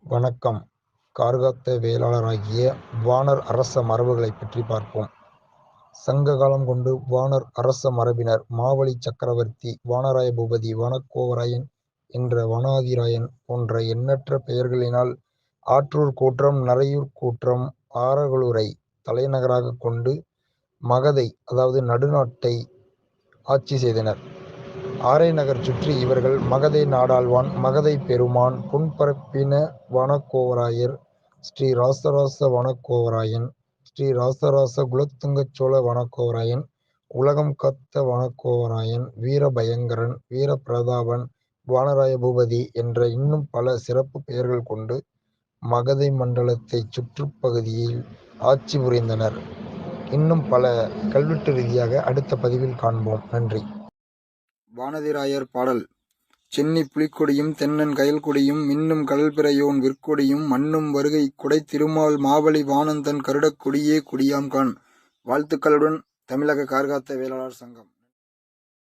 வணக்கம். கார்காத்த வேளாளராகிய வாணர் அரச மரபுகளைப் பற்றி பார்ப்போம். சங்க காலம் கொண்டு வாணர் அரச மரபினர் மாவலி சக்கரவர்த்தி, வாணராய பூபதி, வனக்கோவராயன் என்ற வனாதிராயன் போன்ற எண்ணற்ற பெயர்களினால் ஆற்றூர் கூற்றம், நரையூர் கூற்றம், ஆரகலூரை தலைநகராகக் கொண்டு மகதை அதாவது நடுநாட்டை ஆட்சி செய்தனர். ஆரைநகர் சுற்றி இவர்கள் மகதை நாடாள்வான், மகதை பெருமான், புன்பரப்பின வனக்கோவராயர், ஸ்ரீ ராசராச வனக்கோவராயன், ஸ்ரீ ராசராச குலோத்துங்கச் சோழ வனக்கோவராயன், உலகம் காத்த வனக்கோவராயன், வீரபயங்கரன், வீரபிரதாபன், வாணராய பூபதி என்ற இன்னும் பல சிறப்பு பெயர்கள் கொண்டு மகதை மண்டலத்தைச் சுற்றுப்பகுதியில் ஆட்சி புரிந்தனர். இன்னும் பல கல்வெட்டு ரீதியாக அடுத்த பதிவில் காண்போம். நன்றி. வானதிராயர் பாடல். சென்னி புலிக்கொடியும் தென்னன் கயல்கொடியும் மின்னும் கடல்பிறையோன் விற்கொடியும் மன்னும் வருகை குடை திருமால் மாவலி வாணந்தன் கருடக் கொடியே கொடியாம் காண். வாழ்த்துக்களுடன் தமிழக கார்காத்த வேளாளர் சங்கம்.